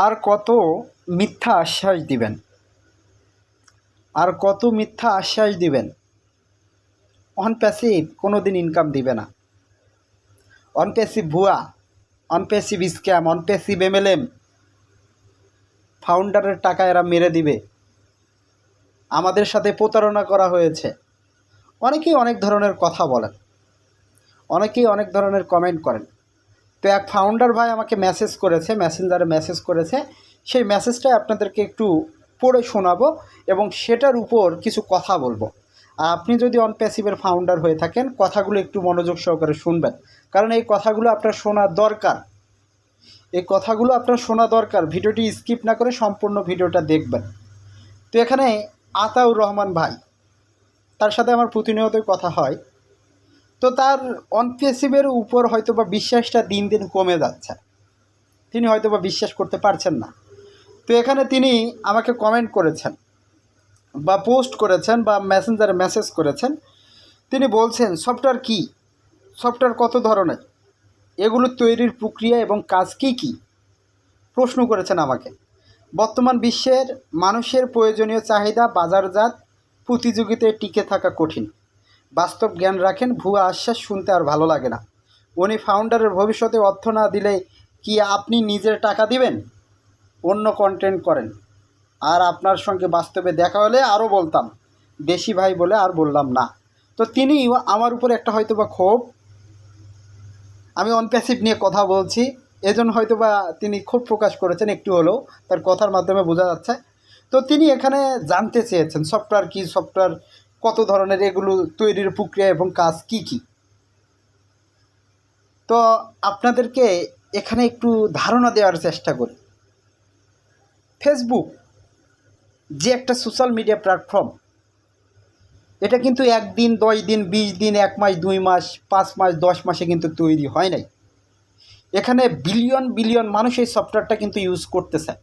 আর কত মিথ্যা আশ্বাস দিবেন? আর কত মিথ্যা আশ্বাস দিবেন? অন প্যাসিভ কোনো দিন ইনকাম দিবে না। অন প্যাসিভ ভুয়া, OnPassive scam, OnPassive MLM, ফাউন্ডারের টাকা এরা মেরে দিবে। আমাদের সাথে প্রতারণা করা হয়েছে। অনেকেই অনেক ধরনের কথা বলেন, অনেকেই অনেক ধরনের কমেন্ট করেন। তো এক ফাউন্ডার ভাই আমাকে মেসেজ করেছে, মেসেঞ্জারে মেসেজ করেছে। সেই মেসেজটাই আপনাদেরকে একটু পড়ে শোনাবো এবং সেটার উপর কিছু কথা বলবো। আপনি যদি অন প্যাসিভের ফাউন্ডার হয়ে থাকেন, কথাগুলো একটু মনোযোগ সহকারে শুনবেন, কারণ এই কথাগুলো আপনার শোনা দরকার। এই কথাগুলো আপনার শোনা দরকার। ভিডিওটি স্কিপ না করে সম্পূর্ণ ভিডিওটা দেখবেন। তো এখানে আতাউর রহমান ভাই, তার সাথে আমার প্রতিনিয়তই কথা হয়। তো তার অন প্যাসিভের উপর হয়তো বা বিশ্বাসটা দিন দিন কমে যাচ্ছে। তিনি হয়তো বা বিশ্বাস করতে পারছেন না। তো এখানে তিনি আমাকে কমেন্ট করেছেন বা পোস্ট করেছেন বা মেসেঞ্জারে মেসেজ করেছেন। তিনি বলছেন, সফটওয়্যার কী, সফটওয়্যার কত ধরনের, এগুলো তৈরির প্রক্রিয়া এবং কাজ কী কী, প্রশ্ন করেছেন আমাকে। বর্তমান বিশ্বের মানুষের প্রয়োজনীয় চাহিদা বাজারজাত প্রতিযোগিতায় টিকে থাকা কঠিন। বাস্তব জ্ঞান রাখেন, ভুয়া আশ্বাস শুনতে আর ভালো লাগে না। উনি ফাউন্ডারের ভবিষ্যতে অর্থ না দিলে কি আপনি নিজের টাকা দিবেন? অন্য কন্টেন্ট করেন, আর আপনার সঙ্গে বাস্তবে দেখা হলে আরও বলতাম, দেশি ভাই বলে আর বললাম না। তো তিনি আমার উপর একটা হয়তো বা ক্ষোভ, আমি অনপ্যাসিভ নিয়ে কথা বলছি এজন্য হয়তো বা তিনি ক্ষোভ প্রকাশ করেছেন, একটু হলেও তার কথার মাধ্যমে বোঝা যাচ্ছে। তো তিনি এখানে জানতে চেয়েছেন সফটওয়্যার কী, সফটওয়্যার কত ধরনের, এগুলো তৈরির প্রক্রিয়া এবং কাজ কী কী। তো আপনাদেরকে এখানে একটু ধারণা দেওয়ার চেষ্টা করি। ফেসবুক যে একটা সোশ্যাল মিডিয়া প্ল্যাটফর্ম, এটা কিন্তু একদিন, 10 দিন, 20 দিন, 1 মাস, 2 মাস, 5 মাস, 10 মাসে কিন্তু তৈরি হয় নাই। এখানে বিলিয়ন বিলিয়ন মানুষ এই সফটওয়্যারটা কিন্তু ইউজ করতেছে।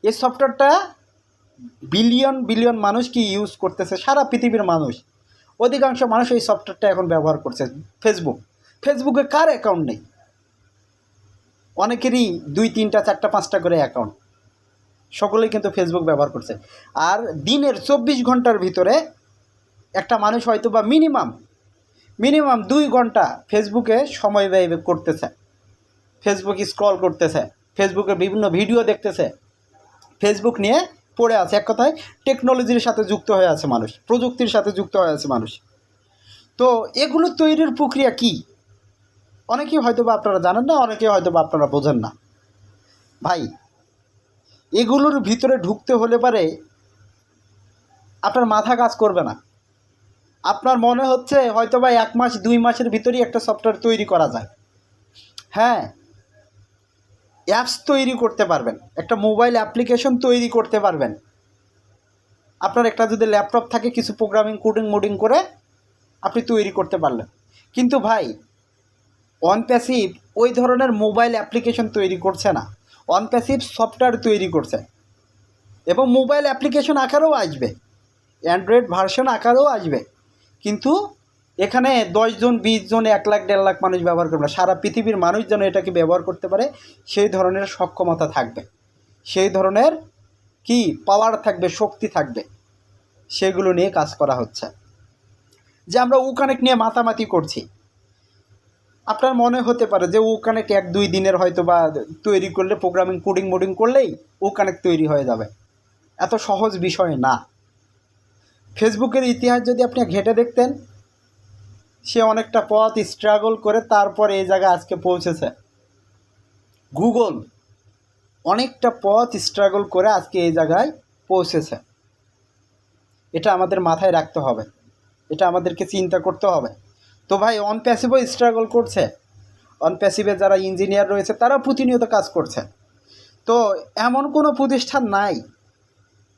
এই সফটওয়্যারটা বিলিয়ন বিলিয়ন মানুষ কি ইউজ করতেছে, সারা পৃথিবীর মানুষ, অধিকাংশ মানুষ এই সফটওয়্যারটা এখন ব্যবহার করছে। ফেসবুকে কার অ্যাকাউন্ট নেই? অনেকেরই 2, 3টা, 4টা, 5টা করে অ্যাকাউন্ট। সকলেই কিন্তু ফেসবুক ব্যবহার করছে। আর দিনের 24 ঘন্টার ভিতরে একটা মানুষ হয়তো বা মিনিমাম 2 ঘন্টা ফেসবুকে সময় ব্যয় করতেছে। ফেসবুক স্ক্রল করতেছে, ফেসবুকে বিভিন্ন ভিডিও দেখতেছে, ফেসবুক নিয়ে পড়ে আছে। এক কথায় টেকনোলজির সাথে যুক্ত হয়ে আছে মানুষ, প্রযুক্তির সাথে যুক্ত হয়ে আছে মানুষ। তো এগুলো তৈরির প্রক্রিয়া কি, অনেকেই হয়তো বা আপনারা জানেন না, অনেকেই হয়তো বা আপনারা বোঝেন না। ভাই, এগুলোর ভিতরে ঢুকতে হলে পারে আপনার মাথা কাজ করবে না। আপনার মনে হচ্ছে হয়তো বা 1 মাস 2 মাসের ভিতরেই একটা সফটওয়্যার তৈরি করা যায়। হ্যাঁ, অ্যাপস তৈরি করতে পারবেন, একটা মোবাইল অ্যাপ্লিকেশন তৈরি করতে পারবেন। আপনার একটা যদি ল্যাপটপ থাকে, কিছু প্রোগ্রামিং কোডিং মোডিং করে আপনি তৈরি করতে পারলেন। কিন্তু ভাই, অনপ্যাসিভ ওই ধরনের মোবাইল অ্যাপ্লিকেশন তৈরি করছে না, অনপ্যাসিভ সফটওয়্যার তৈরি করছে এবং মোবাইল অ্যাপ্লিকেশন আকারেও আসবে, অ্যান্ড্রয়েড ভার্সন আকারেও আসবে। কিন্তু এখানে 10 জন, 20 জন, 1 লাখ, 1.5 লাখ মানুষ ব্যবহার করবে না। সারা পৃথিবীর মানুষ যেন এটাকে ব্যবহার করতে পারে, সেই ধরনের সক্ষমতা থাকবে, সেই ধরনের কি পাওয়ার থাকবে, শক্তি থাকবে, সেগুলো নিয়ে কাজ করা হচ্ছে। যে আমরা কানেক্ট নিয়ে মাতামাতি করছি, আপনার মনে হতে পারে যে কানেক্ট 1-2 দিনের হয়তো বা তৈরি করলে, প্রোগ্রামিং কোডিং মোডিং করলেই কানেক্ট তৈরি হয়ে যাবে। এত সহজ বিষয় না। ফেসবুকের ইতিহাস যদি আপনি ঘেঁটে দেখতেন, সে অনেকটা পথ স্ট্রাগল করে তারপর এই জায়গায় আজকে পৌঁছেছে। গুগল অনেকটা পথ স্ট্রাগল করে আজকে এই জায়গায় পৌঁছেছে। এটা আমাদের মাথায় রাখতে হবে, এটা আমাদেরকে চিন্তা করতে হবে। তো ভাই, অনপ্যাসিভও স্ট্রাগল করছে। অনপ্যাসিভে যারা ইঞ্জিনিয়ার রয়েছে তারা প্রতিনিয়ত কাজ করছে। তো এমন কোনো প্রতিষ্ঠান নাই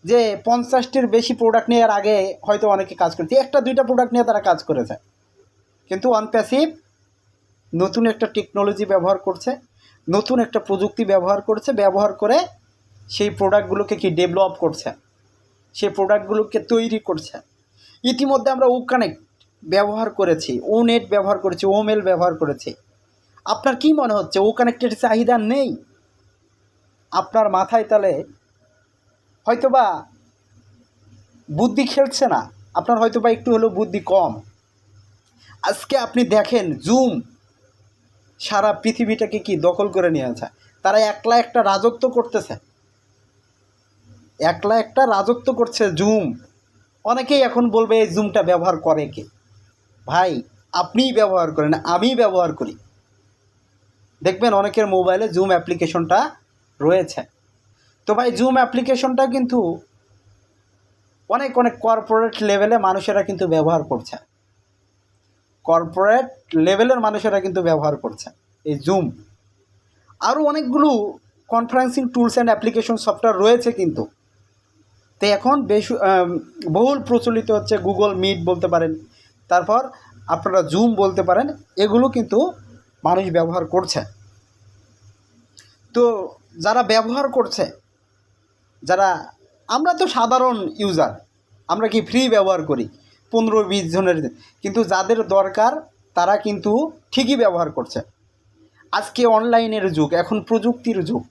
যে 50টির বেশি প্রোডাক্ট নিয়ে এর আগে হয়তো অনেকে কাজ করেছে, 1-2টা প্রোডাক্ট নিয়ে তারা কাজ করেছে। কিন্তু অনপ্যাসিভ নতুন একটা টেকনোলজি ব্যবহার করছে, নতুন একটা প্রযুক্তি ব্যবহার করছে, ব্যবহার করে সেই প্রোডাক্টগুলোকে কি ডেভেলপ করছে, সেই প্রোডাক্টগুলোকে তৈরি করছে। ইতিমধ্যে আমরা কানেক্ট ব্যবহার করেছি, নেট ব্যবহার করেছি, মেল ব্যবহার করেছি। আপনার কি মনে হচ্ছে কানেক্টের চাহিদা নেই? আপনার মাথায় তাহলে হয়তোবা বুদ্ধি খেলছে না, আপনার হয়তোবা একটু হলেও বুদ্ধি কম। আজকে আপনি দেখেন জুম সারা পৃথিবীটাকে কি দখল করে নিয়েছে। তারা একলা একটা রাজত্ব করতেছে, একলা একটা রাজত্ব করছে জুম। অনেকেই এখন বলবে এই জুমটা ব্যবহার করে কে? ভাই আপনিই ব্যবহার করেন, আমি ব্যবহার করি। দেখবেন অনেকের মোবাইলে জুম অ্যাপ্লিকেশনটা রয়েছে। তো ভাই জুম অ্যাপ্লিকেশনটা কিন্তু অনেক অনেক কর্পোরেট লেভেলে মানুষেরা কিন্তু ব্যবহার করছে, কর্পোরেট লেভেলের মানুষেরা কিন্তু ব্যবহার করছে এই জুম। আরও অনেকগুলো conferencing tools and application software রয়েছে কিন্তু। তো এখন বহুল প্রচলিত হচ্ছে গুগল মিট বলতে পারেন, তারপর আপনারা জুম বলতে পারেন, এগুলো কিন্তু মানুষ ব্যবহার করছে। তো যারা ব্যবহার করছে, যারা, আমরা তো সাধারণ ইউজার, আমরা কি ফ্রি ব্যবহার করি 15-20 জনের, কিন্তু যাদের দরকার তারা কিন্তু ঠিকই ব্যবহার করছে। আজকে অনলাইনের যুগ, এখন প্রযুক্তির যুগ।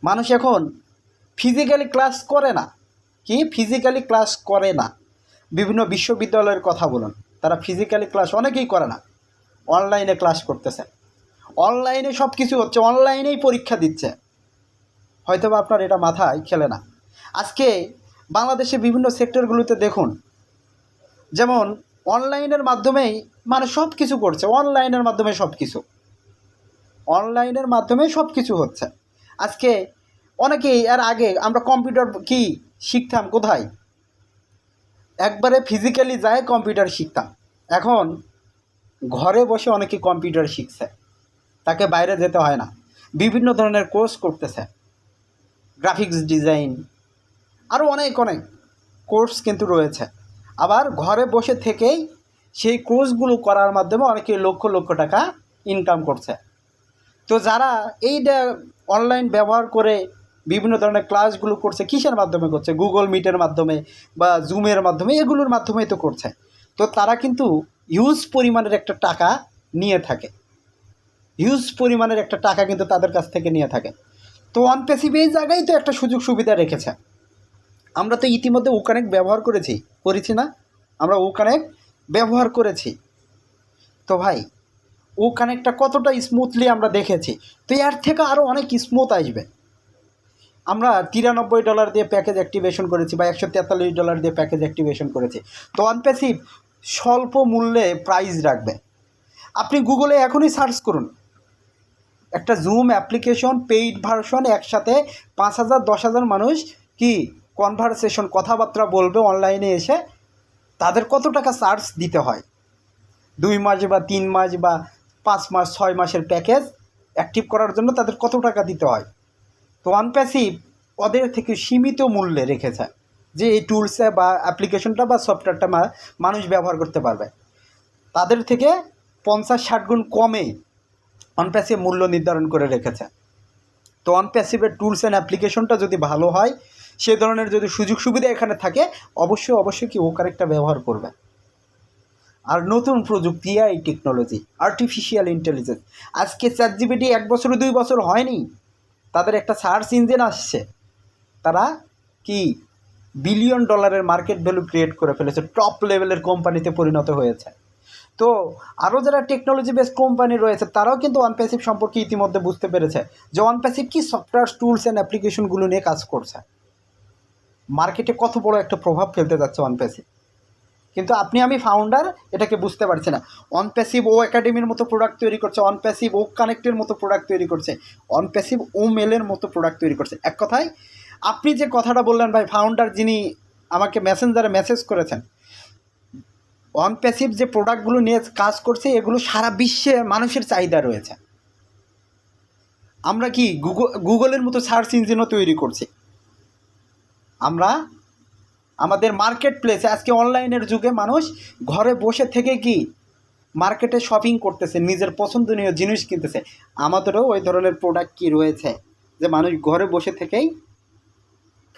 মানুষ এখন ফিজিক্যালি ক্লাস করে না, কি ফিজিক্যালি ক্লাস করে না। বিভিন্ন বিশ্ববিদ্যালয়ের কথা বলুন, তারা ফিজিক্যালি ক্লাস অনেকেই করে না, অনলাইনে ক্লাস করতেছে। অনলাইনে সব কিছু হচ্ছে, অনলাইনেই পরীক্ষা দিচ্ছে। হয়তোবা আপনার এটা মাথায় খেলে না। আজকে বাংলাদেশে বিভিন্ন সেক্টরগুলোতে দেখুন, যেমন অনলাইনের মাধ্যমেই মানে সব কিছু করছে, অনলাইনের মাধ্যমে সব কিছু, অনলাইনের মাধ্যমে সব কিছু হচ্ছে। আজকে অনেকেই, এর আগে আমরা কম্পিউটার কি শিখতাম কোথায়? একবারে ফিজিক্যালি যায় কম্পিউটার শিখতাম। এখন ঘরে বসে অনেকে কম্পিউটার শিখছে, তাকে বাইরে যেতে হয় না। বিভিন্ন ধরনের কোর্স করতেছে, গ্রাফিক্স ডিজাইন, আরও অনেক অনেক কোর্স কিন্তু রয়েছে। আবার ঘরে বসে থেকেই সেই কোর্সগুলো করার মাধ্যমে অনেকে লক্ষ লক্ষ টাকা ইনকাম করছে। তো যারা এই অনলাইন ব্যবহার করে বিভিন্ন ধরনের ক্লাসগুলো করছে, কিসের মাধ্যমে করছে? গুগল মিটের মাধ্যমে বা জুমের মাধ্যমে, এগুলোর মাধ্যমেই তো করছে। তো তারা কিন্তু হিউজ পরিমাণের একটা টাকা নিয়ে থাকে, হিউজ পরিমাণের একটা টাকা কিন্তু তাদের কাছ থেকে নিয়ে থাকে। তো অনপ্যাসিভ এই জায়গায় তো একটা সুযোগ সুবিধা রেখেছে। আমরা তো ইতিমধ্যে ওকানেক্ট ব্যবহার করেছি না? আমরা ওকানেক্ট ব্যবহার করেছি। তো ভাই ওকানেক্টটা কতটা স্মুথলি আমরা দেখেছি। তো এর থেকে আরও অনেক স্মুথ আসবে। আমরা $93 দিয়ে প্যাকেজ অ্যাক্টিভেশন করেছি বা $143 দিয়ে প্যাকেজ অ্যাক্টিভেশন করেছি। তো অনপ্যাসিভ স্বল্প মূল্যে প্রাইস রাখবে। আপনি গুগলে এখনই সার্চ করুন, একটা জুম অ্যাপ্লিকেশন পেইড ভার্সন, একসাথে 5,000 10,000 মানুষ কি কনভারসেশন, কথাবার্তা বলবে অনলাইনে এসে। তাদের কত টাকা চার্জ দিতে হয়? 2 মাস বা 3 মাস বা 5 মাস 6 মাসের প্যাকেজ অ্যাক্টিভ করার জন্য তাদের কত টাকা দিতে হয়? তো অনপ্যাসিভ ওদের থেকে সীমিত মূল্যে রেখেছে যে এই টুলসে বা অ্যাপ্লিকেশনটা বা সফটওয়্যারটা মানুষ ব্যবহার করতে পারবে। তাদের থেকে 50-60 গুণ কমে অনপ্যাসিভ মূল্য নির্ধারণ করে রেখেছে। তো অনপ্যাসিভের টুলস অ্যান্ড অ্যাপ্লিকেশনটা যদি ভালো হয়, সে ধরনের যদি সুযোগ সুবিধা এখানে থাকে, অবশ্যই কি ওকানেক্টটা ব্যবহার করবে। আর নতুন প্রযুক্তি, এই টেকনোলজি, আর্টিফিশিয়াল ইন্টেলিজেন্স, আজকে চ্যাটজিপিটি 1 বছর 2 বছর হয়নি, তাদের একটা সার্চ ইঞ্জিন আসছে। তারা কি $1 বিলিয়ন মার্কেট ভ্যালু ক্রিয়েট করে ফেলেছে, টপ লেভেলের কোম্পানিতে পরিণত হয়েছে। তো আরও যারা টেকনোলজি বেস কোম্পানি রয়েছে, তারাও কিন্তু অনপ্যাসিভ সম্পর্কে ইতিমধ্যে বুঝতে পেরেছে যে অনপ্যাসিভ কি সফটওয়্যার টুলস অ্যান্ড অ্যাপ্লিকেশনগুলো নিয়ে কাজ করছে, মার্কেটে কত বড় একটা প্রভাব ফেলতে যাচ্ছে অনপ্যাসিভ। কিন্তু আমি ফাউন্ডার এটাকে বুঝতে পারছি না। অনপ্যাসিভ ও একাডেমির মতো প্রোডাক্ট তৈরি করছে, অনপ্যাসিভ ও কানেক্টের মতো প্রোডাক্ট তৈরি করছে, অনপ্যাসিভ ও মেলের মতো প্রোডাক্ট তৈরি করছে। এক কথায় আপনি যে কথাটা বললেন ভাই, ফাউন্ডার যিনি আমাকে মেসেঞ্জারে মেসেজ করেছেন, অনপ্যাসিভ যে প্রোডাক্টগুলো নিয়ে কাজ করছে, এগুলো সারা বিশ্বে মানুষের চাহিদা রয়েছে। আমরা কি গুগলের মতো সার্চ ইঞ্জিনও তৈরি করছি। আমরা আমাদের মার্কেট প্লেসে, আজকে অনলাইনের যুগে মানুষ ঘরে বসে থেকে কি মার্কেটে শপিং করতেছে, নিজের পছন্দনীয় জিনিস কিনতেছে। আমাদেরও ওই ধরনের প্রোডাক্ট কি রয়েছে যে মানুষ ঘরে বসে থেকেই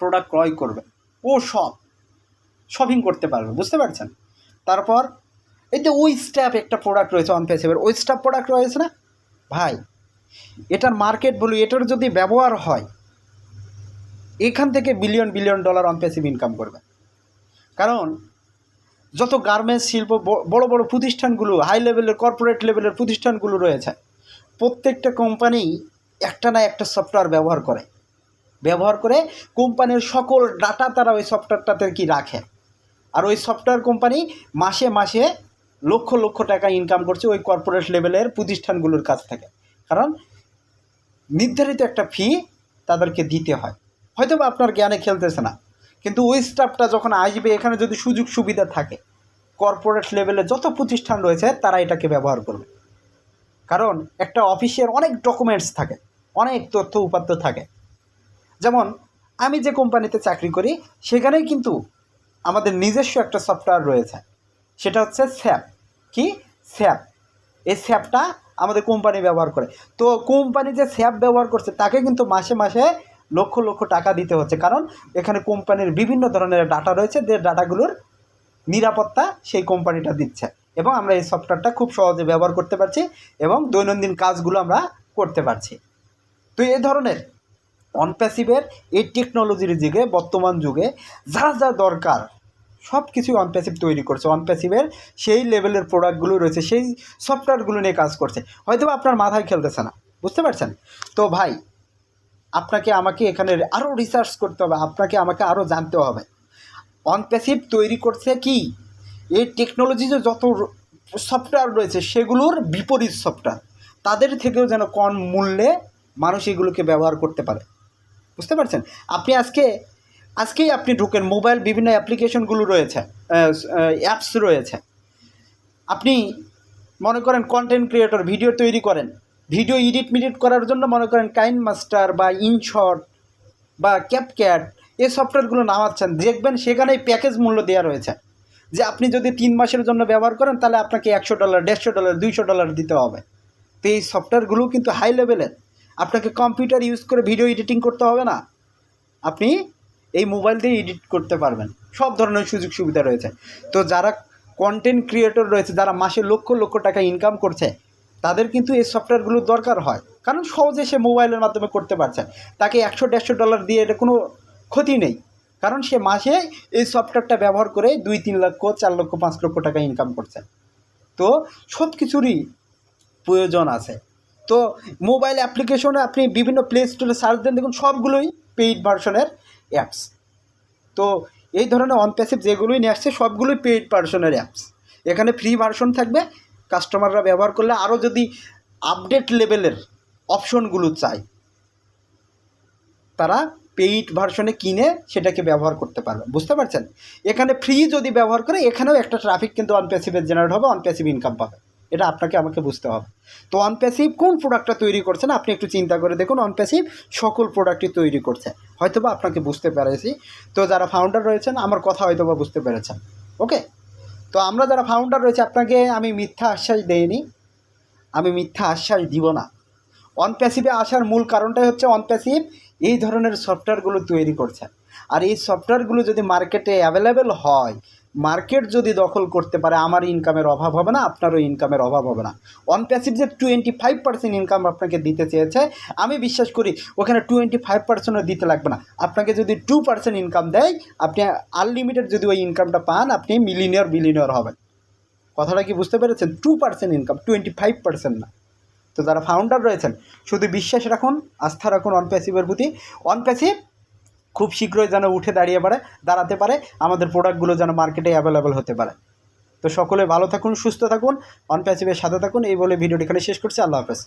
প্রোডাক্ট ক্রয় করবে, ও শপিং করতে পারবে, বুঝতে পারছেন? তারপর এই যে ওই স্ট্যাপ একটা প্রোডাক্ট রয়েছে অনপ্যাসিভের, ওই স্ট্যাপ প্রোডাক্ট রয়েছে না ভাই, এটার মার্কেট ভ্যালু, এটার যদি ব্যবহার হয়, এখান থেকে billion billion dollar on passive income করবে। কারণ যত গার্মেন্টস শিল্প, বড় বড় প্রতিষ্ঠানগুলো, হাই লেভেলের কর্পোরেট লেভেলের প্রতিষ্ঠানগুলো রয়েছে, প্রত্যেকটা কোম্পানি একটা না একটা সফটওয়্যার ব্যবহার করে কোম্পানির সকল ডাটা তারা ওই সফটওয়্যারটাতে কি রাখে। আর ওই সফটওয়্যার কোম্পানি মাসে মাসে লক্ষ লক্ষ টাকা ইনকাম করছে ওই কর্পোরেট লেভেলের প্রতিষ্ঠানগুলোর কাছ থেকে। কারণ নির্ধারিত একটা ফি তাদেরকে দিতে হয়। হয়তো বা আপনার জ্ঞানে খেলতেছে না, কিন্তু ওই স্টাফটা যখন আসবে, এখানে যদি সুযোগ সুবিধা থাকে, কর্পোরেট লেভেলে যত প্রতিষ্ঠান রয়েছে তারা এটাকে ব্যবহার করবে। কারণ একটা অফিসের অনেক ডকুমেন্টস থাকে, অনেক তথ্য উপাত্ত থাকে। যেমন আমি যে কোম্পানিতে চাকরি করি, সেখানেই কিন্তু আমাদের নিজস্ব একটা সফটওয়্যার রয়েছে, সেটা হচ্ছে স্যাপ। কি স্যাপ? এই স্যাপটা আমাদের কোম্পানি ব্যবহার করে। তো কোম্পানি যে স্যাপ ব্যবহার করছে তাকে কিন্তু মাসে মাসে লক্ষ লক্ষ টাকা দিতে হচ্ছে। কারণ এখানে কোম্পানির বিভিন্ন ধরনের ডাটা রয়েছে, যে ডাটাগুলোর নিরাপত্তা সেই কোম্পানিটা দিচ্ছে, এবং আমরা এই সফটওয়্যারটা খুব সহজে ব্যবহার করতে পারছি এবং দৈনন্দিন কাজগুলো আমরা করতে পারছি। তো এই ধরনের অন প্যাসিভের এই টেকনোলজির যুগে, বর্তমান যুগে যা যা দরকার সব কিছুই অন প্যাসিভ তৈরি করছে। অন প্যাসিভের সেই লেভেলের প্রোডাক্টগুলো রয়েছে, সেই সফটওয়্যারগুলো নিয়ে কাজ করছে। হয়তো আপনার মাথায় খেলতেছে না, বুঝতে পারছেন? তো ভাই, আপনাকে আমাকে এখানে আরও রিসার্চ করতে হবে, আপনাকে আমাকে আরও জানতে হবে অন প্যাসিভ তৈরি করছে কি। এই টেকনোলজিতে যত সফটওয়্যার রয়েছে সেগুলোর বিপরীত সফটওয়্যার, তাদের থেকেও যেন কম মূল্যে মানুষ এগুলোকে ব্যবহার করতে পারে। বুঝতে পারছেন? আপনি আজকেই আপনি ঢুকেন, মোবাইল বিভিন্ন অ্যাপ্লিকেশনগুলো রয়েছে, অ্যাপস রয়েছে। আপনি মনে করেন কন্টেন্ট ক্রিয়েটর, ভিডিও তৈরি করেন, ভিডিও এডিট করার জন্য মনে করেন কাইনমাস্টার বা ইনশট বা ক্যাপক্যাট, এই সফটওয়্যারগুলো নামাচ্ছেন, দেখবেন সেখানেই প্যাকেজ মূল্য দেওয়া রয়েছে, যে আপনি যদি 3 মাসের জন্য ব্যবহার করেন তাহলে আপনাকে $100, $150, $200 দিতে হবে। তো এই সফটওয়্যারগুলো কিন্তু হাই লেভেলের। আপনাকে কম্পিউটার ইউজ করে ভিডিও এডিটিং করতে হবে না, আপনি এই মোবাইল দিয়ে এডিট করতে পারবেন। সব ধরনের সুযোগ সুবিধা রয়েছে। তো যারা কন্টেন্ট ক্রিয়েটর রয়েছে, যারা মাসে লক্ষ লক্ষ টাকা ইনকাম করছে, তাদের কিন্তু এই সফটওয়্যারগুলোর দরকার হয়। কারণ সহজে সে মোবাইলের মাধ্যমে করতে পারছে, তাকে $100-150 দিয়ে এটা কোনো ক্ষতি নেই। কারণ সে মাসে এই সফটওয়্যারটা ব্যবহার করে 2-3 লক্ষ, 4 লক্ষ, 5 লক্ষ টাকা ইনকাম করছে। তো সব কিছুরই প্রয়োজন আছে। তো মোবাইল অ্যাপ্লিকেশনে আপনি বিভিন্ন প্লে স্টোরে সার্চ দেন, দেখুন সবগুলোই পেইড ভার্সনের অ্যাপস। তো এই ধরনের অন প্যাসিভ যেগুলোই নিয়ে আসছে সবগুলোই পেইড ভার্সনের অ্যাপস। এখানে ফ্রি ভার্সন থাকবে, কাস্টমাররা ব্যবহার করলে আরও যদি আপডেট লেভেলের অপশনগুলো চায়, তারা পেইড ভার্সনে কিনে সেটাকে ব্যবহার করতে পারবে। বুঝতে পারছেন? এখানে ফ্রি যদি ব্যবহার করে, এখানেও একটা ট্রাফিক কিন্তু অন প্যাসিভের জেনারেট হবে, অন প্যাসিভ ইনকাম পাবে। এটা আপনাকে আমাকে বুঝতে হবে। তো অন প্যাসিভ কোন প্রোডাক্টটা তৈরি করছে না, আপনি একটু চিন্তা করে দেখুন। অন প্যাসিভ সকল প্রোডাক্টই তৈরি করছে, হয়তোবা আপনাকে বুঝতে পেরেছি। তো যারা ফাউন্ডার রয়েছেন আমার কথা হয়তোবা বুঝতে পেরেছেন। ওকে, তো আমরা যারা ফাউন্ডার রয়েছে, আপনাকে আমি মিথ্যা আশ্বাস দেইনি, আমি মিথ্যা আশ্বাস দিব না। অন প্যাসিভে আসার মূল কারণটাই হচ্ছে অন প্যাসিভ এই ধরনের সফটওয়্যারগুলো তৈরি করছে। আর এই সফটওয়্যারগুলো যদি মার্কেটে অ্যাভেলেবেল হয়, মার্কেট যদি দখল করতে পারে, আমার ইনকামের অভাব হবে না, আপনারও ইনকামের অভাব হবে না। অন প্যাসিভ যে 25% ইনকাম আপনাকে দিতে চেয়েছে, আমি বিশ্বাস করি ওখানে 25%ও দিতে লাগবে না। আপনাকে যদি 2% ইনকাম দেয়, আপনি আনলিমিটেড যদি ওই ইনকামটা পান, আপনি বিলিয়নিয়ার হবেন। কথাটা কি বুঝতে পেরেছেন? 2% ইনকাম, 25% না। তো যারা ফাউন্ডার রয়েছেন শুধু বিশ্বাস রাখুন, আস্থা রাখুন অন প্যাসিভের প্রতি। অন প্যাসিভ খুব শীঘ্রই যেন উঠে দাঁড়াতে পারে, আমাদের প্রোডাক্টগুলো যেন মার্কেটে অ্যাভেলেবেল হতে পারে। তো সকলে ভালো থাকুন, সুস্থ থাকুন, অন প্যাসিভের সাথে থাকুন। এই বলে ভিডিওটি এখানে শেষ করছি। আল্লাহ হাফেজ।